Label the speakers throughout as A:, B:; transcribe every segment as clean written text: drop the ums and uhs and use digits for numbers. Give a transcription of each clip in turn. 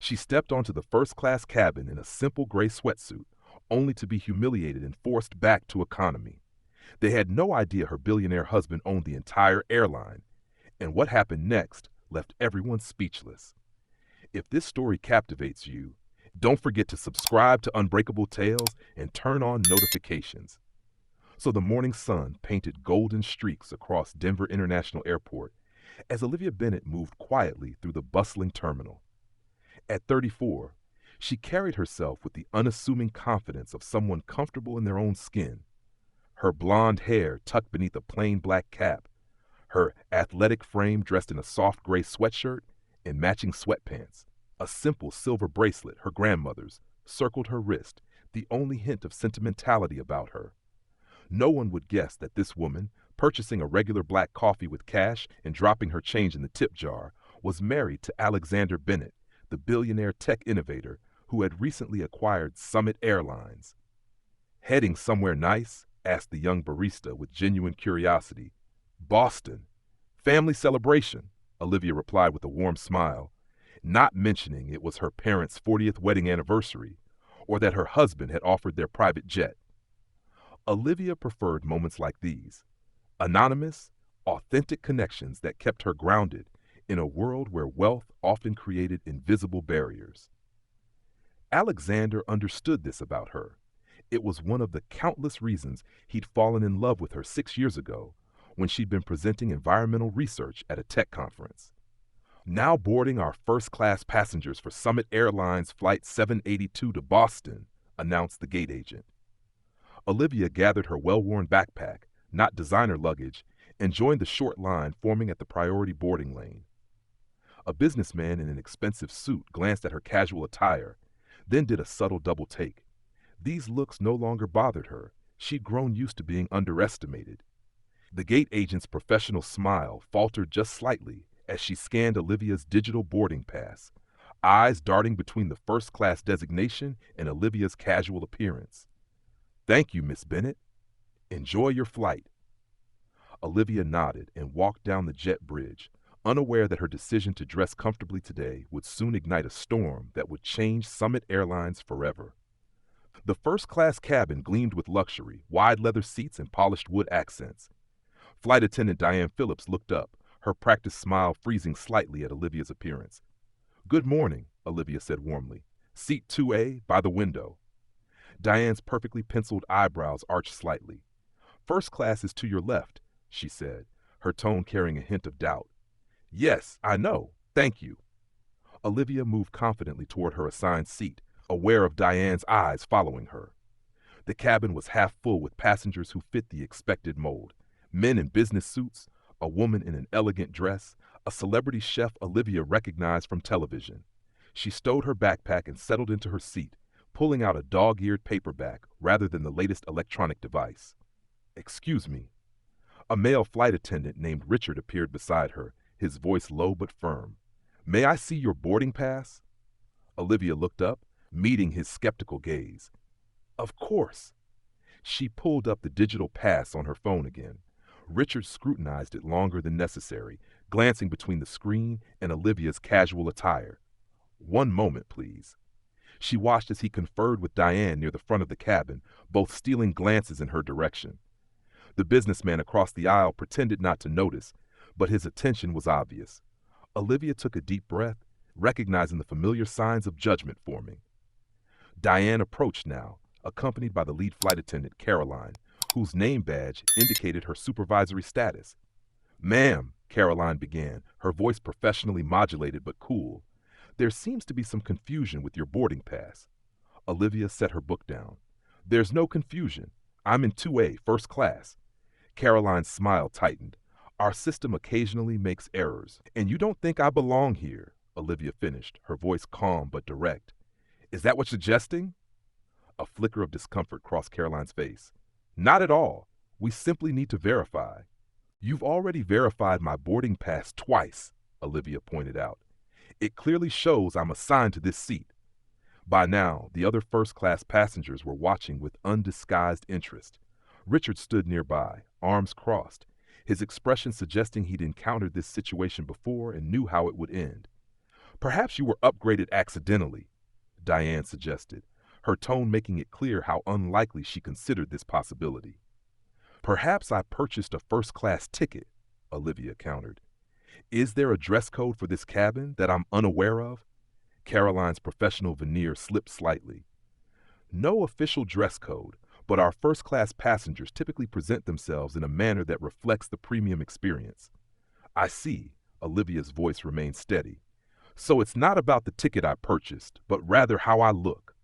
A: She stepped onto the first-class cabin in a simple gray sweatsuit, only to be humiliated and forced back to economy. They had no idea her billionaire husband owned the entire airline, and what happened next left everyone speechless. If this story captivates you, don't forget to subscribe to Unbreakable Tales and turn on notifications. So the morning sun painted golden streaks across Denver International Airport as Olivia Bennet moved quietly through the bustling terminal. At 34, she carried herself with the unassuming confidence of someone comfortable in their own skin. Her blonde hair tucked beneath a plain black cap, her athletic frame dressed in a soft gray sweatshirt and matching sweatpants. A simple silver bracelet, her grandmother's, circled her wrist, the only hint of sentimentality about her. No one would guess that this woman, purchasing a regular black coffee with cash and dropping her change in the tip jar, was married to Alexander Bennett, the billionaire tech innovator who had recently acquired Summit Airlines. "Heading somewhere nice?" asked the young barista with genuine curiosity. "Boston. Family celebration," Olivia replied with a warm smile, not mentioning it was her parents' 40th wedding anniversary, or that her husband had offered their private jet. Olivia preferred moments like these, anonymous, authentic connections that kept her grounded in a world where wealth often created invisible barriers. Alexander understood this about her. It was one of the countless reasons he'd fallen in love with her 6 years ago when she'd been presenting environmental research at a tech conference. "Now boarding our first-class passengers for Summit Airlines Flight 782 to Boston," announced the gate agent. Olivia gathered her well-worn backpack, not designer luggage, and joined the short line forming at the priority boarding lane. A businessman in an expensive suit glanced at her casual attire, then did a subtle double take. These looks no longer bothered her. She'd grown used to being underestimated. The gate agent's professional smile faltered just slightly as she scanned Olivia's digital boarding pass, eyes darting between the first-class designation and Olivia's casual appearance. "Thank you, Miss Bennett. Enjoy your flight." Olivia nodded and walked down the jet bridge, unaware that her decision to dress comfortably today would soon ignite a storm that would change Summit Airlines forever. The first-class cabin gleamed with luxury, wide leather seats and polished wood accents. Flight attendant Diane Phillips looked up, her practiced smile freezing slightly at Olivia's appearance. "Good morning," Olivia said warmly. "Seat 2A, by the window." Diane's perfectly penciled eyebrows arched slightly. "First class is to your left," she said, her tone carrying a hint of doubt. "Yes, I know. Thank you." Olivia moved confidently toward her assigned seat, aware of Diane's eyes following her. The cabin was half full with passengers who fit the expected mold. Men in business suits, a woman in an elegant dress, a celebrity chef Olivia recognized from television. She stowed her backpack and settled into her seat, pulling out a dog-eared paperback rather than the latest electronic device. "Excuse me." A male flight attendant named Richard appeared beside her, his voice low but firm. "May I see your boarding pass?" Olivia looked up, meeting his skeptical gaze. "Of course." She pulled up the digital pass on her phone again. Richard scrutinized it longer than necessary, glancing between the screen and Olivia's casual attire. "One moment, please." She watched as he conferred with Diane near the front of the cabin, both stealing glances in her direction. The businessman across the aisle pretended not to notice, but his attention was obvious. Olivia took a deep breath, recognizing the familiar signs of judgment forming. Diane approached now, accompanied by the lead flight attendant, Caroline, whose name badge indicated her supervisory status. "Ma'am," Caroline began, her voice professionally modulated but cool, "there seems to be some confusion with your boarding pass." Olivia set her book down. "There's no confusion. I'm in 2A, first class." Caroline's smile tightened. "Our system occasionally makes errors, and you don't think I belong here," Olivia finished, her voice calm but direct. "Is that what you're suggesting?" A flicker of discomfort crossed Caroline's face. "Not at all. We simply need to verify." "You've already verified my boarding pass twice," Olivia pointed out. "It clearly shows I'm assigned to this seat." By now, the other first-class passengers were watching with undisguised interest. Richard stood nearby, arms crossed, his expression suggesting he'd encountered this situation before and knew how it would end. Perhaps you were upgraded accidentally, Diane suggested, her tone making it clear how unlikely she considered this possibility. Perhaps I purchased a first-class ticket, Olivia countered. Is there a dress code for this cabin that I'm unaware of? Caroline's professional veneer slipped slightly. No official dress code, but our first-class passengers typically present themselves in a manner that reflects the premium experience. I see, Olivia's voice remained steady. So it's not about the ticket I purchased, but rather how I look.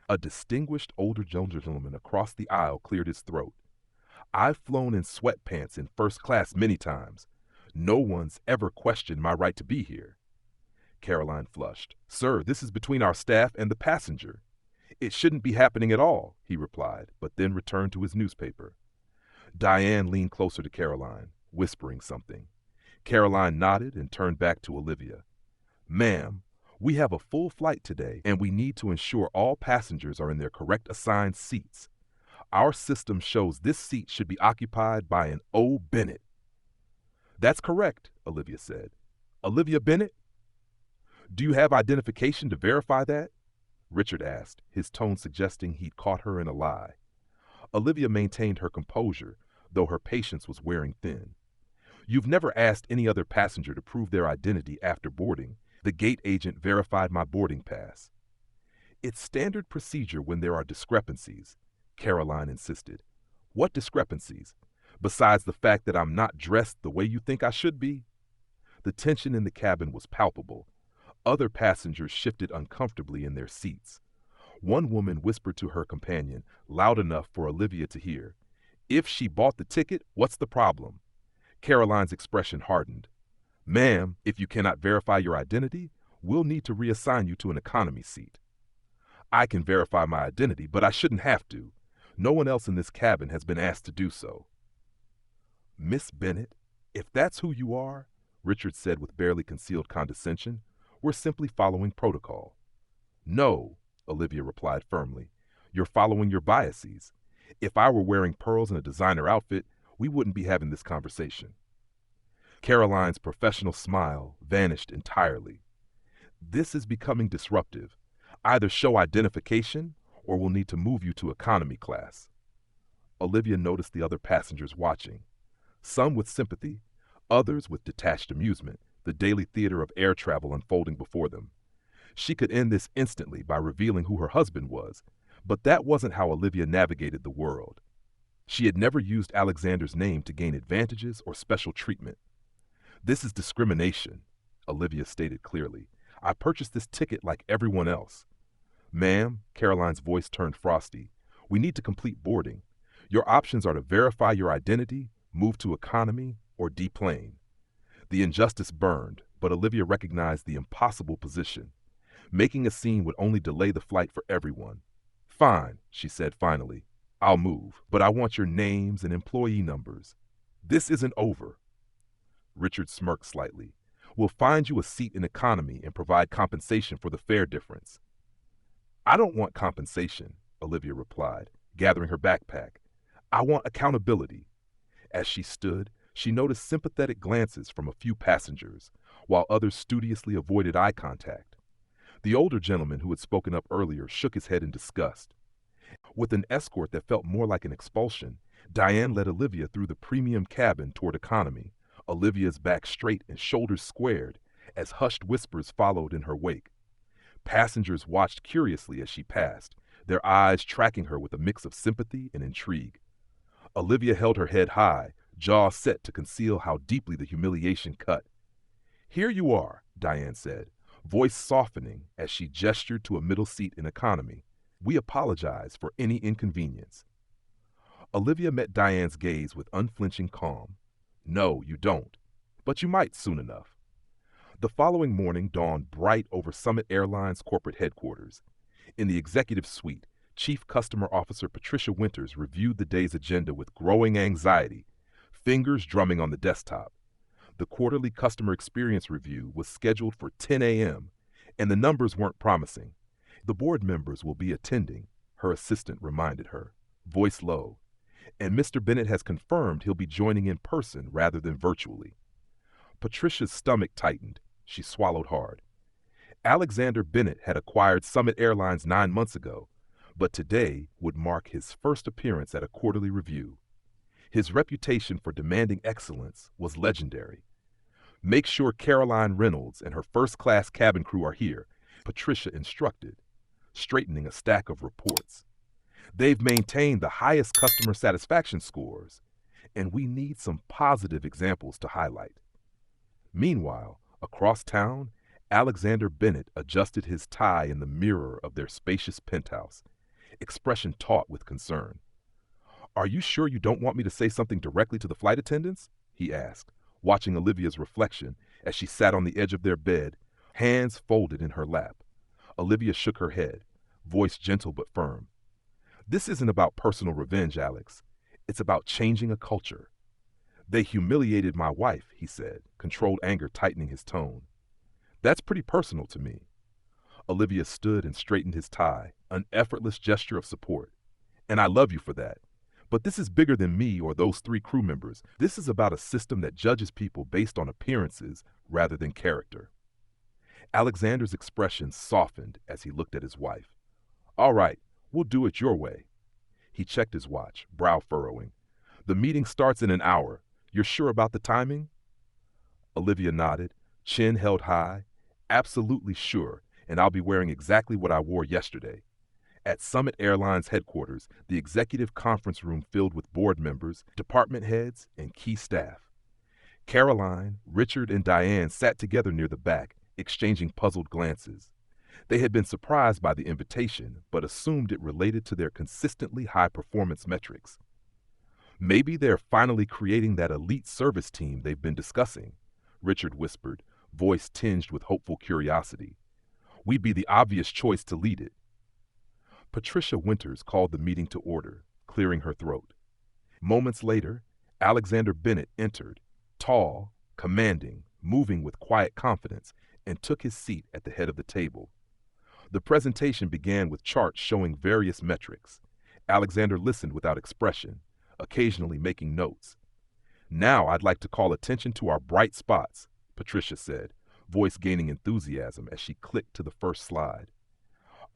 A: A distinguished older gentleman across the aisle cleared his throat. I've flown in sweatpants in first class many times. No one's ever questioned my right to be here. Caroline flushed. Sir, this is between our staff and the passenger. It shouldn't be happening at all, he replied, but then returned to his newspaper. Diane leaned closer to Caroline, whispering something. Caroline nodded and turned back to Olivia. Ma'am, we have a full flight today, and we need to ensure all passengers are in their correct assigned seats. Our system shows this seat should be occupied by an O. Bennett. That's correct, Olivia said. Olivia Bennett? Do you have identification to verify that? Richard asked, his tone suggesting he'd caught her in a lie. Olivia maintained her composure, though her patience was wearing thin. You've never asked any other passenger to prove their identity after boarding. The gate agent verified my boarding pass. It's standard procedure when there are discrepancies, Caroline insisted. What discrepancies? Besides the fact that I'm not dressed the way you think I should be? The tension in the cabin was palpable. Other passengers shifted uncomfortably in their seats. One woman whispered to her companion, loud enough for Olivia to hear, If she bought the ticket, what's the problem? Caroline's expression hardened. Ma'am, if you cannot verify your identity, we'll need to reassign you to an economy seat. I can verify my identity, but I shouldn't have to. No one else in this cabin has been asked to do so. Miss Bennett, if that's who you are, Richard said with barely concealed condescension, we're simply following protocol. No, Olivia replied firmly. You're following your biases. If I were wearing pearls in a designer outfit, we wouldn't be having this conversation. Caroline's professional smile vanished entirely. This is becoming disruptive. Either show identification, or we'll need to move you to economy class. Olivia noticed the other passengers watching. Some with sympathy, others with detached amusement, the daily theater of air travel unfolding before them. She could end this instantly by revealing who her husband was, but that wasn't how Olivia navigated the world. She had never used Alexander's name to gain advantages or special treatment. This is discrimination, Olivia stated clearly. I purchased this ticket like everyone else. Ma'am, Caroline's voice turned frosty. We need to complete boarding. Your options are to verify your identity, move to economy, or deplane. The injustice burned, but Olivia recognized the impossible position. Making a scene would only delay the flight for everyone. Fine, she said finally. I'll move, but I want your names and employee numbers. This isn't over. Richard smirked slightly. We'll find you a seat in economy and provide compensation for the fare difference. I don't want compensation, Olivia replied, gathering her backpack. I want accountability. As she stood, she noticed sympathetic glances from a few passengers, while others studiously avoided eye contact. The older gentleman who had spoken up earlier shook his head in disgust. With an escort that felt more like an expulsion, Diane led Olivia through the premium cabin toward economy, Olivia's back straight and shoulders squared, as hushed whispers followed in her wake. Passengers watched curiously as she passed, their eyes tracking her with a mix of sympathy and intrigue. Olivia held her head high, jaw set to conceal how deeply the humiliation cut. Here you are, Diane said, voice softening as she gestured to a middle seat in economy. We apologize for any inconvenience. Olivia met Diane's gaze with unflinching calm. No, you don't. But you might soon enough. The following morning dawned bright over Summit Airlines corporate headquarters. In the executive suite, Chief Customer Officer Patricia Winters reviewed the day's agenda with growing anxiety, fingers drumming on the desktop. The quarterly customer experience review was scheduled for 10 a.m., and the numbers weren't promising. The board members will be attending, her assistant reminded her, voice low, and Mr. Bennett has confirmed he'll be joining in person rather than virtually. Patricia's stomach tightened. She swallowed hard. Alexander Bennett had acquired Summit Airlines 9 months ago, but today would mark his first appearance at a quarterly review. His reputation for demanding excellence was legendary. "Make sure Caroline Reynolds and her first-class cabin crew are here," Patricia instructed, straightening a stack of reports. "They've maintained the highest customer satisfaction scores, and we need some positive examples to highlight." Meanwhile, across town, Alexander Bennett adjusted his tie in the mirror of their spacious penthouse, expression taut with concern. "Are you sure you don't want me to say something directly to the flight attendants?" he asked, watching Olivia's reflection as she sat on the edge of their bed, hands folded in her lap. Olivia shook her head, voice gentle but firm. "This isn't about personal revenge, Alex. It's about changing a culture." "They humiliated my wife," he said, controlled anger tightening his tone. "That's pretty personal to me." Olivia stood and straightened his tie, an effortless gesture of support. "And I love you for that. But this is bigger than me or those 3 crew members. This is about a system that judges people based on appearances rather than character." Alexander's expression softened as he looked at his wife. "All right, we'll do it your way." He checked his watch, brow furrowing. "The meeting starts in an hour. You're sure about the timing?" Olivia nodded, chin held high. "Absolutely sure, and I'll be wearing exactly what I wore yesterday." At Summit Airlines headquarters, the executive conference room filled with board members, department heads, and key staff. Caroline, Richard, and Diane sat together near the back, exchanging puzzled glances. They had been surprised by the invitation, but assumed it related to their consistently high performance metrics. "Maybe they're finally creating that elite service team they've been discussing," Richard whispered, voice tinged with hopeful curiosity. "We'd be the obvious choice to lead it." Patricia Winters called the meeting to order, clearing her throat. Moments later, Alexander Bennett entered, tall, commanding, moving with quiet confidence, and took his seat at the head of the table. The presentation began with charts showing various metrics. Alexander listened without expression, occasionally making notes. "Now I'd like to call attention to our bright spots," Patricia said, voice gaining enthusiasm as she clicked to the first slide.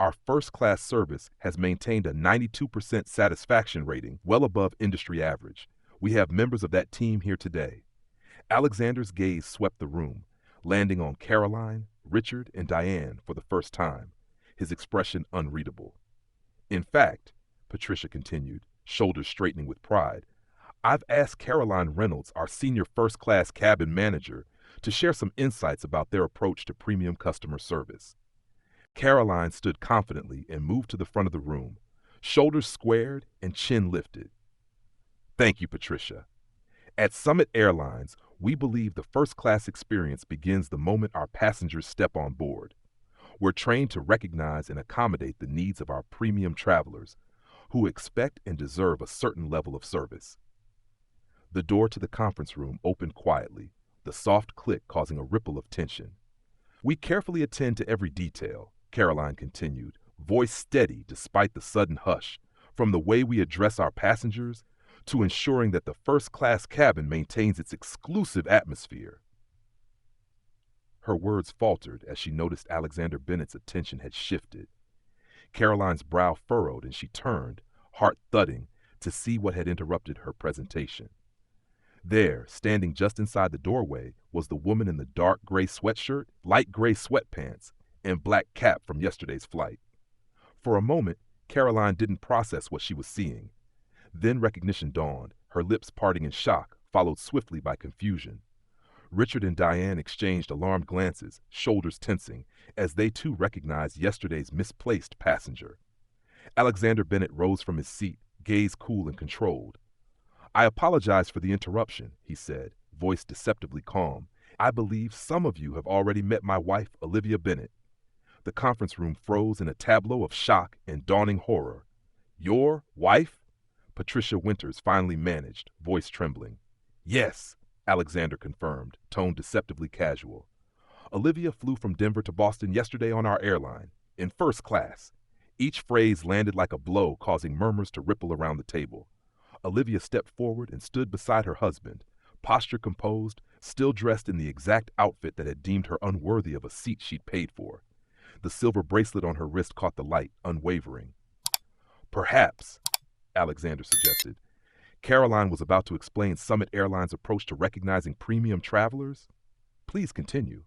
A: "Our first-class service has maintained a 92% satisfaction rating, well above industry average. We have members of that team here today." Alexander's gaze swept the room, landing on Caroline, Richard, and Diane for the first time, his expression unreadable. "In fact," Patricia continued, shoulders straightening with pride, "I've asked Caroline Reynolds, our senior first-class cabin manager, to share some insights about their approach to premium customer service." Caroline stood confidently and moved to the front of the room, shoulders squared and chin lifted. "Thank you, Patricia. At Summit Airlines, we believe the first-class experience begins the moment our passengers step on board. We're trained to recognize and accommodate the needs of our premium travelers, who expect and deserve a certain level of service." The door to the conference room opened quietly, the soft click causing a ripple of tension. "We carefully attend to every detail," Caroline continued, voice steady despite the sudden hush, "from the way we address our passengers to ensuring that the first-class cabin maintains its exclusive atmosphere." Her words faltered as she noticed Alexander Bennett's attention had shifted. Caroline's brow furrowed and she turned, heart thudding, to see what had interrupted her presentation. There, standing just inside the doorway, was the woman in the dark gray sweatshirt, light gray sweatpants, and black cap from yesterday's flight. For a moment, Caroline didn't process what she was seeing. Then recognition dawned, her lips parting in shock, followed swiftly by confusion. Richard and Diane exchanged alarmed glances, shoulders tensing, as they too recognized yesterday's misplaced passenger. Alexander Bennett rose from his seat, gaze cool and controlled. "I apologize for the interruption," he said, voice deceptively calm. "I believe some of you have already met my wife, Olivia Bennett." The conference room froze in a tableau of shock and dawning horror. "Your wife?" Patricia Winters finally managed, voice trembling. "Yes," Alexander confirmed, tone deceptively casual. "Olivia flew from Denver to Boston yesterday on our airline, in first class." Each phrase landed like a blow, causing murmurs to ripple around the table. Olivia stepped forward and stood beside her husband, posture composed, still dressed in the exact outfit that had deemed her unworthy of a seat she'd paid for. The silver bracelet on her wrist caught the light, unwavering. Perhaps, Alexander suggested. Caroline was about to explain Summit Airlines' approach to recognizing premium travelers. Please continue.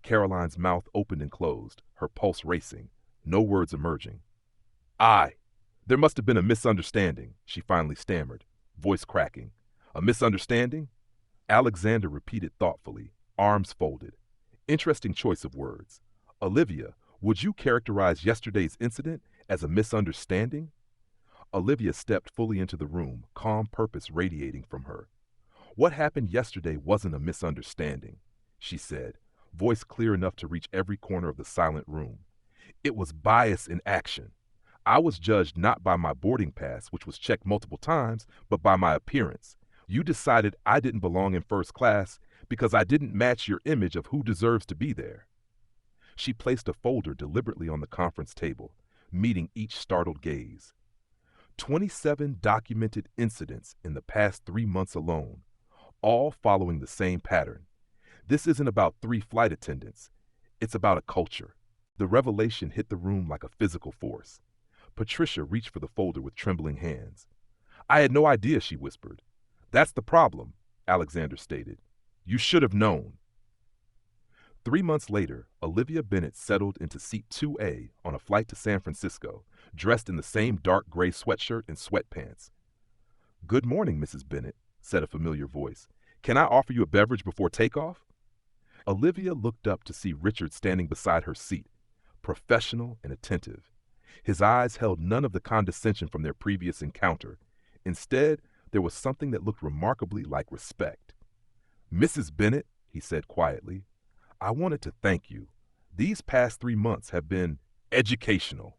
A: Caroline's mouth opened and closed, her pulse racing, no words emerging. There must have been a misunderstanding, she finally stammered, voice cracking. A misunderstanding? Alexander repeated thoughtfully, arms folded. Interesting choice of words. Olivia, would you characterize yesterday's incident as a misunderstanding? Olivia stepped fully into the room, calm purpose radiating from her. What happened yesterday wasn't a misunderstanding, she said, voice clear enough to reach every corner of the silent room. It was bias in action. I was judged not by my boarding pass, which was checked multiple times, but by my appearance. You decided I didn't belong in first class because I didn't match your image of who deserves to be there. She placed a folder deliberately on the conference table, meeting each startled gaze. 27 documented incidents in the past 3 months alone, all following the same pattern. This isn't about 3 flight attendants. It's about a culture. The revelation hit the room like a physical force. Patricia reached for the folder with trembling hands. I had no idea, she whispered. That's the problem, Alexander stated. You should have known. 3 months later, Olivia Bennett settled into seat 2A on a flight to San Francisco, dressed in the same dark gray sweatshirt and sweatpants. Good morning, Mrs. Bennett, said a familiar voice. Can I offer you a beverage before takeoff? Olivia looked up to see Richard standing beside her seat, professional and attentive. His eyes held none of the condescension from their previous encounter. Instead, there was something that looked remarkably like respect. Mrs. Bennett, he said quietly, I wanted to thank you. These past 3 months have been educational.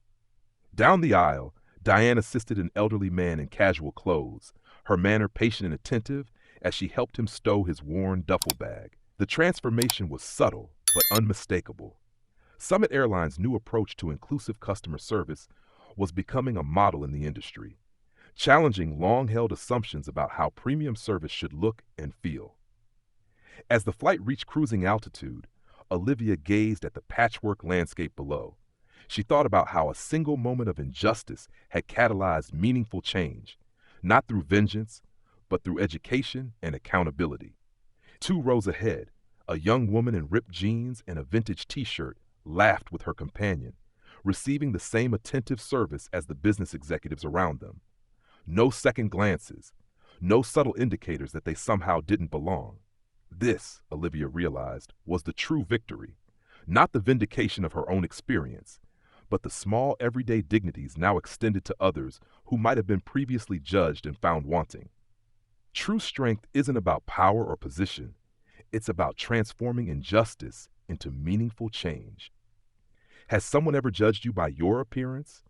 A: Down the aisle, Diane assisted an elderly man in casual clothes, her manner patient and attentive as she helped him stow his worn duffel bag. The transformation was subtle but unmistakable. Summit Airlines' new approach to inclusive customer service was becoming a model in the industry, challenging long-held assumptions about how premium service should look and feel. As the flight reached cruising altitude, Olivia gazed at the patchwork landscape below. She thought about how a single moment of injustice had catalyzed meaningful change, not through vengeance, but through education and accountability. 2 rows ahead, a young woman in ripped jeans and a vintage t-shirt laughed with her companion, receiving the same attentive service as the business executives around them. No second glances, no subtle indicators that they somehow didn't belong. This, Olivia realized, was the true victory, not the vindication of her own experience, but the small everyday dignities now extended to others who might have been previously judged and found wanting. True strength isn't about power or position. It's about transforming injustice into meaningful change. Has someone ever judged you by your appearance?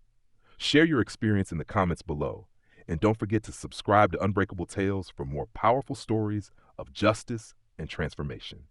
A: Share your experience in the comments below. And don't forget to subscribe to Unbreakable Tales for more powerful stories of justice and transformation.